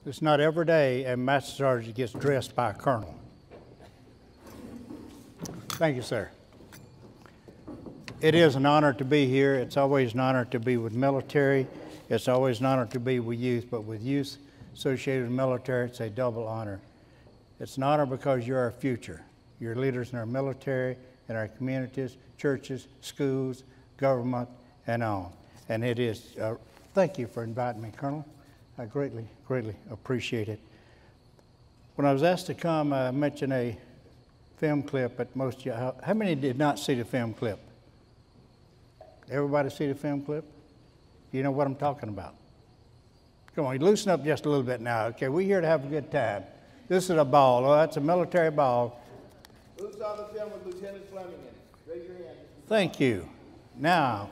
It's not every day a master sergeant gets dressed by a colonel. Thank you, sir. It is an honor to be here. It's always an honor to be with military. It's always an honor to be with youth, but with youth associated with military, it's a double honor. It's an honor because you're our future. You're leaders in our military, in our communities, churches, schools, government, and on. And it is, thank you for inviting me, Colonel. I greatly, greatly appreciate it. When I was asked to come, I mentioned a film clip at most of you. How many did not see the film clip? Everybody see the film clip? You know what I'm talking about. Come on, loosen up just a little bit now. Okay, we're here to have a good time. This is a ball. Oh, that's a military ball. Who saw the film with Lieutenant Fleming in it? Raise your hand. Thank you. Now,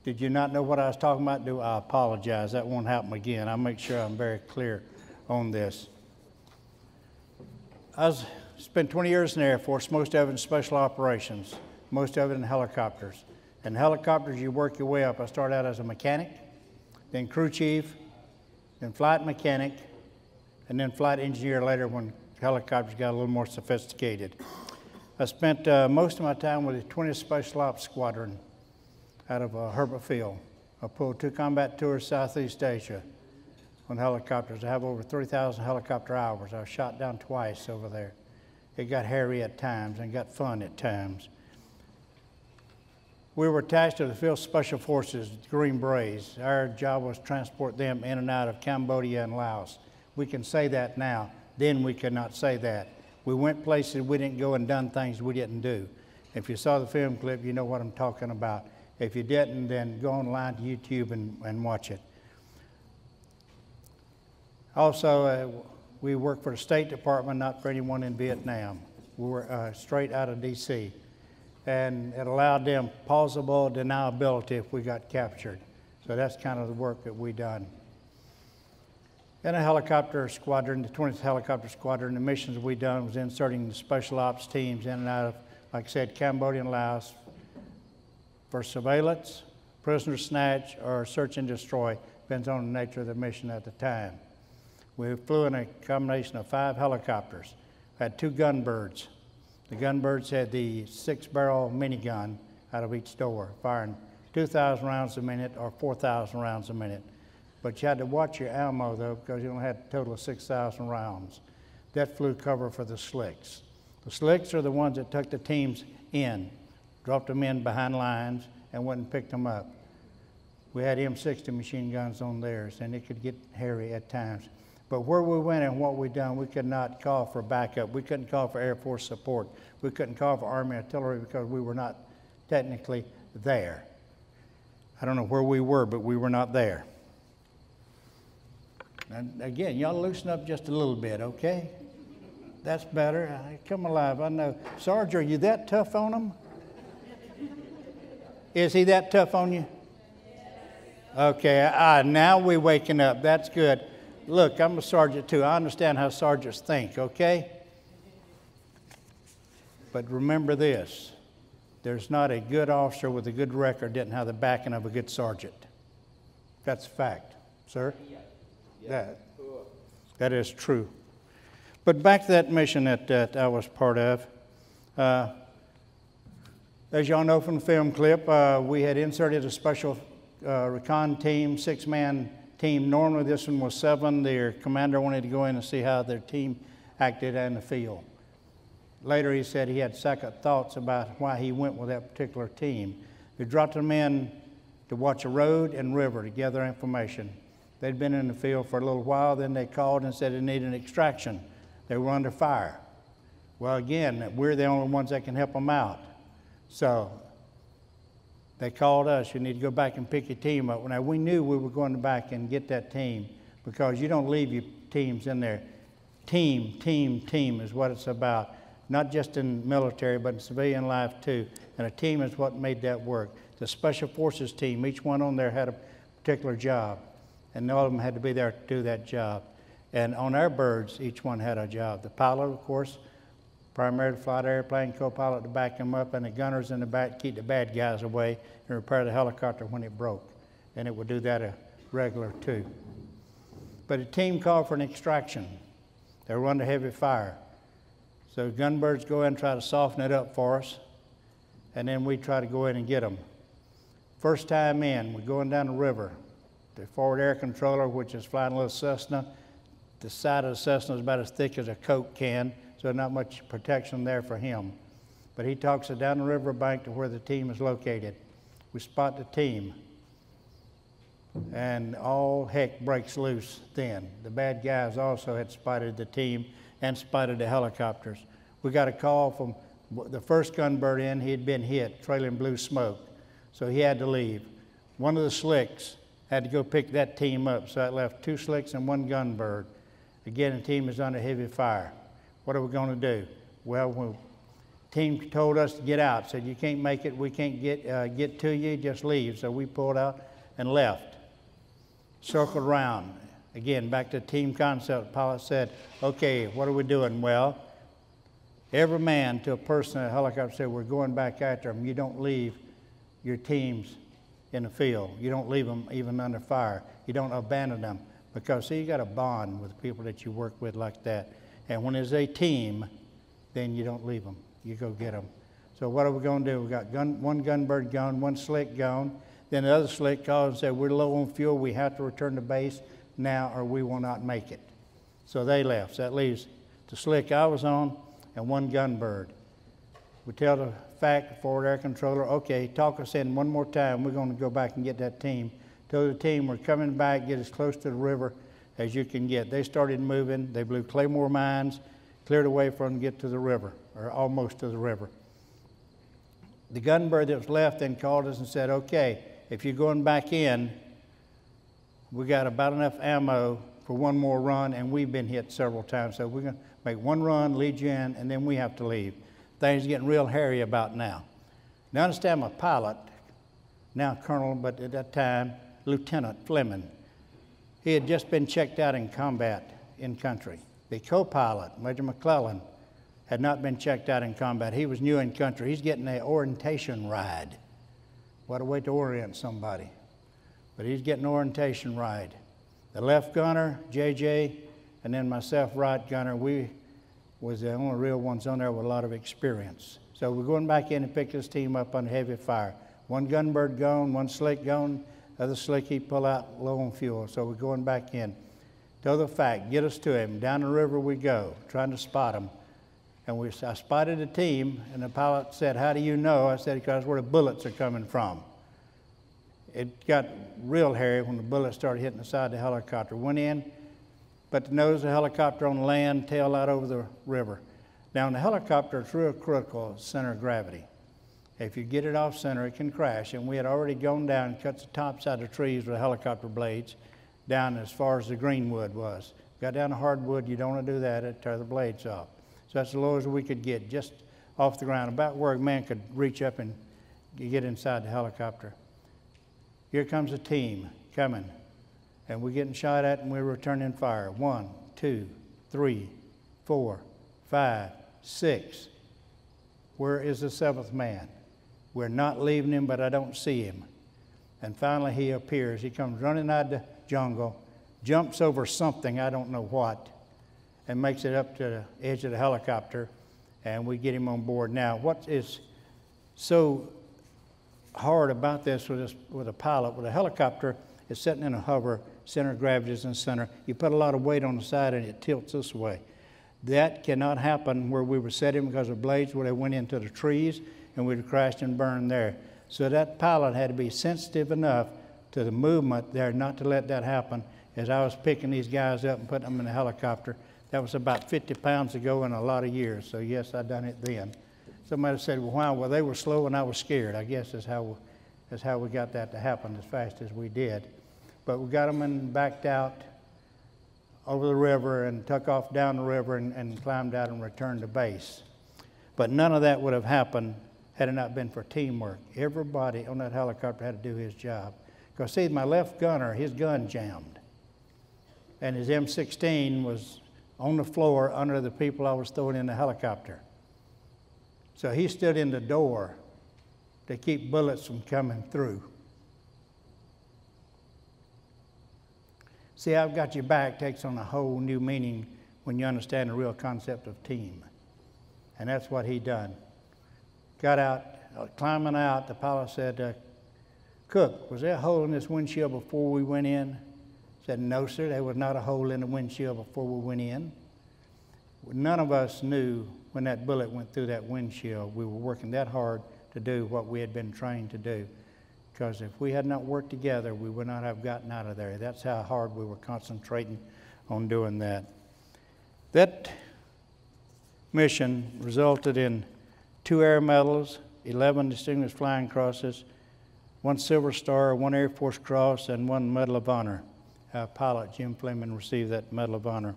did you not know what I was talking about? I apologize. That won't happen again. I'll make sure I'm very clear on this. I spent 20 years in the Air Force, most of it in special operations, most of it in helicopters. In helicopters, you work your way up. I started out as a mechanic, then crew chief, then flight mechanic, and then flight engineer later when helicopters got a little more sophisticated. I spent most of my time with the 20th Special Ops Squadron out of Heber Field. I pulled 2 combat tours Southeast Asia on helicopters. I have over 3,000 helicopter hours. I was shot down twice over there. It got hairy at times and got fun at times. We were attached to the Field Special Forces, Green Berets. Our job was to transport them in and out of Cambodia and Laos. We can say that now. Then we could not say that. We went places we didn't go and done things we didn't do. If you saw the film clip, you know what I'm talking about. If you didn't, then go online to YouTube and watch it. Also, we worked for the State Department, not for anyone in Vietnam. We were straight out of D.C. And it allowed them plausible deniability if we got captured. So that's kind of the work that we done. In a helicopter squadron, the 20th Helicopter Squadron, the missions we done was inserting the special ops teams in and out of, like I said, Cambodia and Laos for surveillance, prisoner snatch, or search and destroy. Depends on the nature of the mission at the time. We flew in a combination of 5 helicopters. We had 2 gunbirds. The gunbirds had the 6-barrel minigun out of each door, firing 2,000 rounds a minute or 4,000 rounds a minute. But you had to watch your ammo, though, because you only had a total of 6,000 rounds. That flew cover for the slicks. The slicks are the ones that took the teams in, dropped them in behind lines, and went and picked them up. We had M60 machine guns on theirs, and it could get hairy at times. But where we went and what we done, we could not call for backup. We couldn't call for Air Force support. We couldn't call for Army artillery because we were not technically there. I don't know where we were, but we were not there. And again, y'all loosen up just a little bit, okay? That's better. Come alive. I know. Sarge, are you that tough on him? Is he that tough on you? Okay. Now we're waking up. That's good. Look, I'm a sergeant too. I understand how sergeants think, okay? But remember this. There's not a good officer with a good record didn't have the backing of a good sergeant. That's a fact, sir. That is true. But back to that mission that I was part of. As y'all know from the film clip, we had inserted a special recon team, 6-man team. Normally this one was 7. Their commander wanted to go in and see how their team acted in the field. Later he said he had second thoughts about why he went with that particular team. We dropped them in to watch a road and river to gather information. They'd been in the field for a little while, then they called and said they needed an extraction. They were under fire. Well, again, we're the only ones that can help them out. So they called us, you need to go back and pick your team up. Now, we knew we were going back and get that team because you don't leave your teams in there. Team is what it's about. Not just in military, but in civilian life too. And a team is what made that work. The Special Forces team, each one on there had a particular job. And all of them had to be there to do that job. And on our birds, each one had a job. The pilot, of course, primarily fly the airplane, co-pilot to back them up, and the gunners in the back to keep the bad guys away and repair the helicopter when it broke. And it would do that regular too. But a team called for an extraction. They were under heavy fire. So gunbirds go in and try to soften it up for us, and then we try to go in and get them. First time in, we're going down the river. The forward air controller, which is flying a little Cessna, the side of the Cessna is about as thick as a Coke can, so not much protection there for him. But he talks us down the riverbank to where the team is located. We spot the team, and all heck breaks loose then. The bad guys also had spotted the team and spotted the helicopters. We got a call from the first gunbird in. He had been hit, trailing blue smoke, so he had to leave. One of the slicks had to go pick that team up, so that left 2 slicks and 1 gunbird. Again, the team is under heavy fire. What are we going to do? Well, the team told us to get out, said, you can't make it, we can't get to you, just leave. So we pulled out and left, circled around. Again, back to team concept, the pilot said, okay, what are we doing? Well, every man to a person in a helicopter said, we're going back after them. You don't leave your teams in the field. You don't leave them even under fire. You don't abandon them. Because, see, you got a bond with people that you work with like that. And when there's a team, then you don't leave them. You go get them. So what are we going to do? We got 1 gunbird gone, 1 slick gone. Then the other slick called and said, we're low on fuel. We have to return to base now or we will not make it. So they left. So that leaves the slick I was on and 1 gunbird. We tell the forward air controller, okay, talk us in one more time. We're going to go back and get that team. Tell the team we're coming back, get as close to the river as you can get. They started moving. They blew claymore mines, cleared away for them to get to the river, or almost to the river. The gunbird that was left then called us and said, okay, if you're going back in, we got about enough ammo for 1 more run, and we've been hit several times. So we're going to make 1 run, lead you in, and then we have to leave. Things are getting real hairy about now. Now understand, my pilot, now colonel, but at that time, Lieutenant Fleming, he had just been checked out in combat in country. The co-pilot, Major McClellan, had not been checked out in combat. He was new in country. He's getting an orientation ride. What a way to orient somebody. But he's getting an orientation ride. The left gunner, JJ, and then myself, right gunner, we was the only real ones on there with a lot of experience. So we're going back in and pick this team up under heavy fire. 1 gunbird gone, 1 slick gone, other slick he pull out low on fuel. So we're going back in. Tell the fact, get us to him. Down the river we go, trying to spot him. And I spotted the team, and the pilot said, how do you know? I said, because where the bullets are coming from. It got real hairy when the bullets started hitting the side of the helicopter. Went in, but the nose of the helicopter on land, tail out over the river. Now, in the helicopter, it's real critical, center of gravity. If you get it off center, it can crash. And we had already gone down and cut the tops out of the trees with helicopter blades down as far as the greenwood was. Got down to hardwood, you don't want to do that, it'd tear the blades off. So that's as low as we could get, just off the ground, about where a man could reach up and get inside the helicopter. Here comes a team coming, and we're getting shot at, and we're returning fire. 1, 2, 3, 4, 5, 6. Where is the 7th man? We're not leaving him, but I don't see him. And finally he appears. He comes running out of the jungle, jumps over something, I don't know what, and makes it up to the edge of the helicopter, and we get him on board. Now, what is so hard about this with a pilot, with a helicopter, is sitting in a hover, center of gravity is in the center. You put a lot of weight on the side and it tilts this way. That cannot happen where we were sitting because of blades where they went into the trees and we'd have crashed and burned there. So that pilot had to be sensitive enough to the movement there not to let that happen. As I was picking these guys up and putting them in the helicopter, that was about 50 pounds ago in a lot of years. So yes, I done it then. Somebody said, well, why? Well, they were slow and I was scared. I guess that's how we got that to happen as fast as we did. But we got them and backed out over the river and took off down the river and climbed out and returned to base. But none of that would have happened had it not been for teamwork. Everybody on that helicopter had to do his job. Because see, my left gunner, his gun jammed. And his M16 was on the floor under the people I was throwing in the helicopter. So he stood in the door to keep bullets from coming through. See, I've got your back takes on a whole new meaning when you understand the real concept of team. And that's what he done. Got out, climbing out, the pilot said, Cook, was there a hole in this windshield before we went in? Said, no, sir, there was not a hole in the windshield before we went in. None of us knew when that bullet went through that windshield. We were working that hard to do what we had been trained to do. Because if we had not worked together, we would not have gotten out of there. That's how hard we were concentrating on doing that. That mission resulted in 2 Air Medals, 11 Distinguished Flying Crosses, 1 Silver Star, 1 Air Force Cross, and 1 Medal of Honor. Our pilot, Jim Fleming, received that Medal of Honor.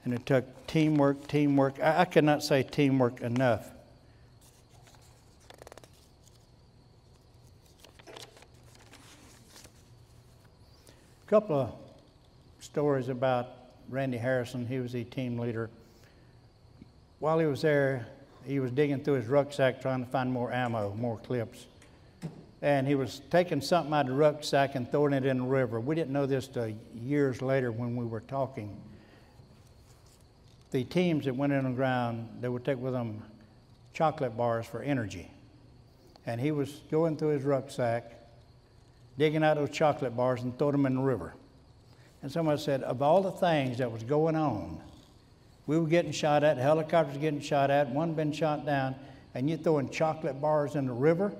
And it took teamwork. I cannot say teamwork enough. A couple of stories about Randy Harrison. He was the team leader. While he was there, he was digging through his rucksack trying to find more ammo, more clips. And he was taking something out of the rucksack and throwing it in the river. We didn't know this till years later when we were talking. The teams that went in the ground, they would take with them chocolate bars for energy. And he was going through his rucksack, digging out those chocolate bars and throwing them in the river. And somebody said, of all the things that was going on, we were getting shot at, helicopters getting shot at, one been shot down, and you're throwing chocolate bars in the river?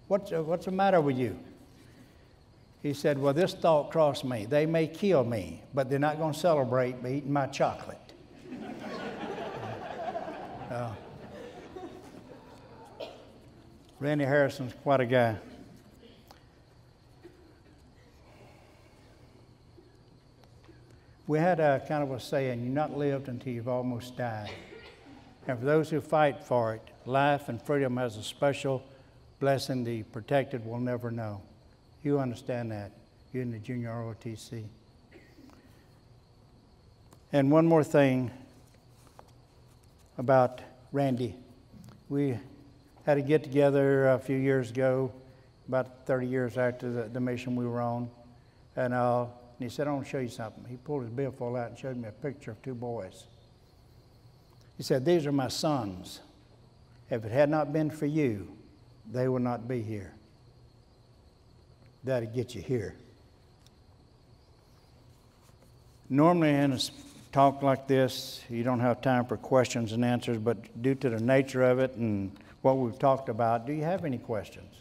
What's the matter with you? He said, well, this thought crossed me. They may kill me, but they're not going to celebrate by eating my chocolate. Randy Harrison's quite a guy. We had a kind of a saying, you've not lived until you've almost died. And for those who fight for it, life and freedom has a special blessing the protected will never know. You understand that. You're in the junior ROTC. And one more thing about Randy. We had a get-together a few years ago, about 30 years after the mission we were on. And he said, I want to show you something. He pulled his billfold out and showed me a picture of 2 boys. He said, these are my sons. If it had not been for you, they would not be here. That'll get you here. Normally in a talk like this, you don't have time for questions and answers, but due to the nature of it and what we've talked about, do you have any questions?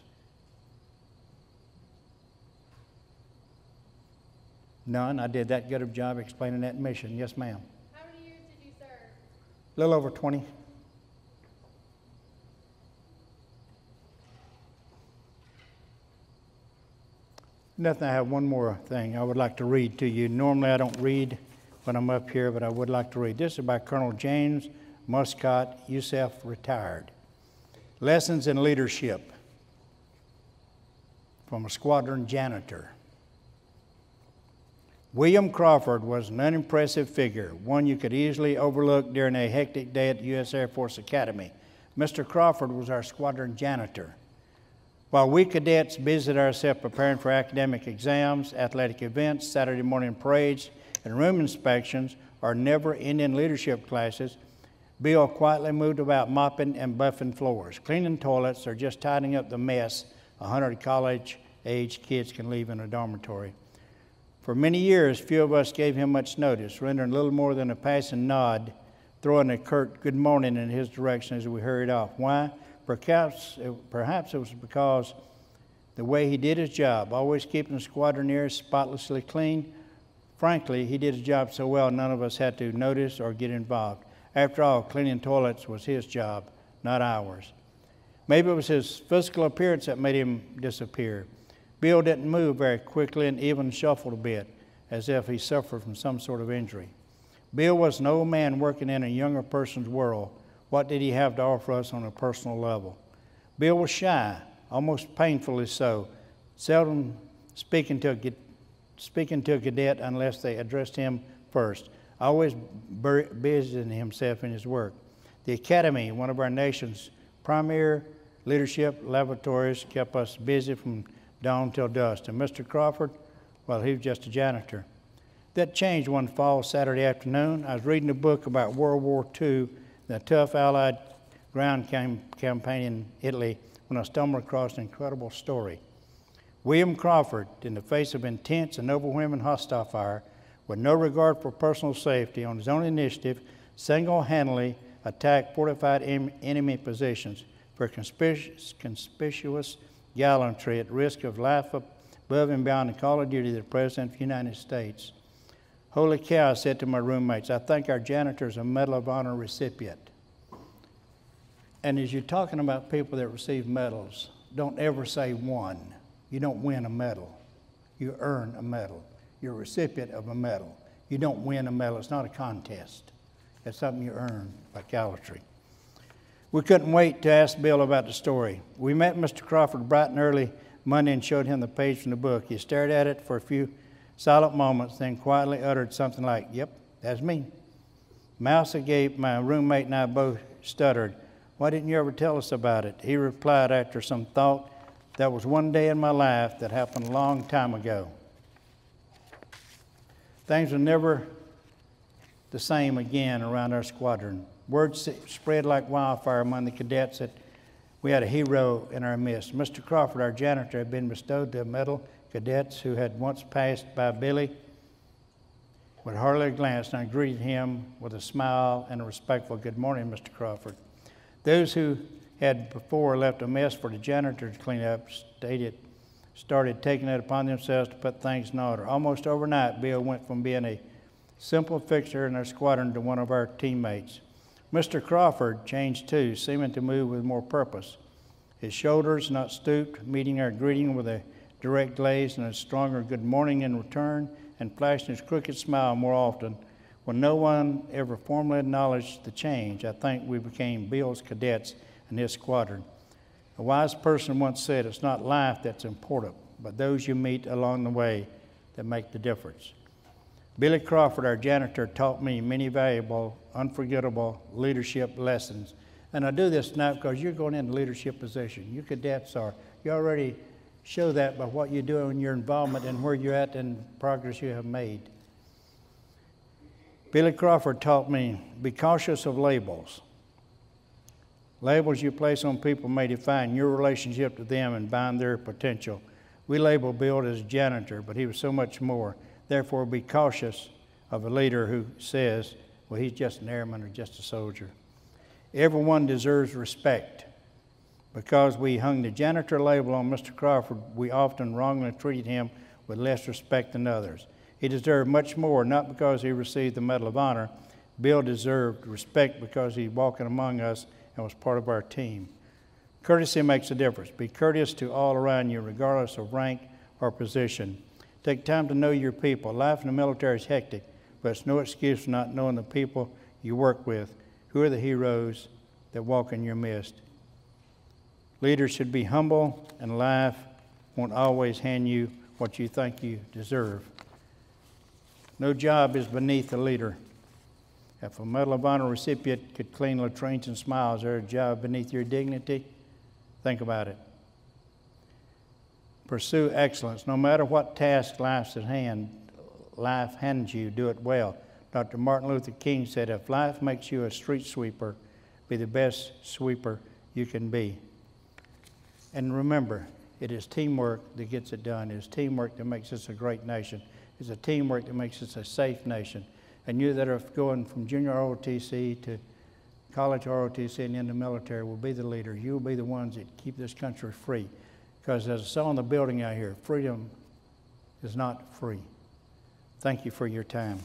None. I did that good of a job explaining that mission. Yes, ma'am. How many years did you serve? A little over 20. Nothing. I have one more thing I would like to read to you. Normally I don't read when I'm up here, but I would like to read. This is by Colonel James Muscott, USF, retired. Lessons in Leadership from a squadron janitor. William Crawford was an unimpressive figure, one you could easily overlook during a hectic day at the U.S. Air Force Academy. Mr. Crawford was our squadron janitor. While we cadets busied ourselves preparing for academic exams, athletic events, Saturday morning parades, and room inspections, or never-ending leadership classes, Bill quietly moved about mopping and buffing floors, cleaning toilets, or just tidying up the mess 100 college-age kids can leave in a dormitory. For many years, few of us gave him much notice, rendering little more than a passing nod, throwing a curt good morning in his direction as we hurried off. Why? Perhaps it was because the way he did his job, always keeping the squadron areas spotlessly clean. Frankly, he did his job so well, none of us had to notice or get involved. After all, cleaning toilets was his job, not ours. Maybe it was his physical appearance that made him disappear. Bill didn't move very quickly and even shuffled a bit, as if he suffered from some sort of injury. Bill was an old man working in a younger person's world. What did he have to offer us on a personal level? Bill was shy, almost painfully so, seldom speaking to a cadet unless they addressed him first, always busying himself in his work. The Academy, one of our nation's premier leadership laboratories, kept us busy from dawn till dusk. And Mr. Crawford, well, he was just a janitor. That changed one fall Saturday afternoon. I was reading a book about World War II, the tough Allied ground campaign in Italy, when I stumbled across an incredible story. William Crawford, in the face of intense and overwhelming hostile fire, with no regard for personal safety, on his own initiative, single-handedly attacked fortified enemy positions for conspicuous gallantry at risk of life above and beyond the call of duty of the President of the United States. Holy cow, I said to my roommates, I think our janitor is a Medal of Honor recipient. And as you're talking about people that receive medals, don't ever say won. You don't win a medal. You earn a medal. You're a recipient of a medal. You don't win a medal. It's not a contest. It's something you earn by gallantry. We couldn't wait to ask Bill about the story. We met Mr. Crawford bright and early Monday and showed him the page from the book. He stared at it for a few silent moments, then quietly uttered something like, "Yep, that's me." Mouse gave my roommate and I both stuttered. "Why didn't you ever tell us about it?" He replied after some thought, "That was one day in my life that happened a long time ago." Things were never the same again around our squadron. Word spread like wildfire among the cadets that we had a hero in our midst. Mr. Crawford, our janitor, had been bestowed the medal. Cadets who had once passed by Billy with hardly a glance, and I greeted him with a smile and a respectful "Good morning, Mr. Crawford." Those who had before left a mess for the janitor to clean up started taking it upon themselves to put things in order. Almost overnight, Bill went from being a simple fixture in our squadron to one of our teammates. Mr. Crawford changed too, seeming to move with more purpose. His shoulders not stooped, meeting our greeting with a direct gaze and a stronger good morning in return, and flashing his crooked smile more often. When no one ever formally acknowledged the change, I think we became Bill's cadets in his squadron. A wise person once said, "It's not life that's important, but those you meet along the way that make the difference." Billy Crawford, our janitor, taught me many valuable, unforgettable leadership lessons. And I do this now because you're going into leadership position. You cadets are. You already show that by what you do in your involvement and where you're at and progress you have made. Billy Crawford taught me, be cautious of labels. Labels you place on people may define your relationship to them and bind their potential. We label Bill as janitor, but he was so much more. Therefore, be cautious of a leader who says, well, he's just an airman or just a soldier. Everyone deserves respect. Because we hung the janitor label on Mr. Crawford, we often wrongly treated him with less respect than others. He deserved much more, not because he received the Medal of Honor. Bill deserved respect because he walked among us and was part of our team. Courtesy makes a difference. Be courteous to all around you, regardless of rank or position. Take time to know your people. Life in the military is hectic, but it's no excuse for not knowing the people you work with. Who are the heroes that walk in your midst? Leaders should be humble, and life won't always hand you what you think you deserve. No job is beneath a leader. If a Medal of Honor recipient could clean latrines and smile, is there a job beneath your dignity? Think about it. Pursue excellence. No matter what task life hands you, do it well. Dr. Martin Luther King said, if life makes you a street sweeper, be the best sweeper you can be. And remember, it is teamwork that gets it done. It is teamwork that makes us a great nation. It's a teamwork that makes us a safe nation. And you that are going from junior ROTC to college ROTC and in the military will be the leader. You will be the ones that keep this country free. Because as I saw in the building out here, freedom is not free. Thank you for your time.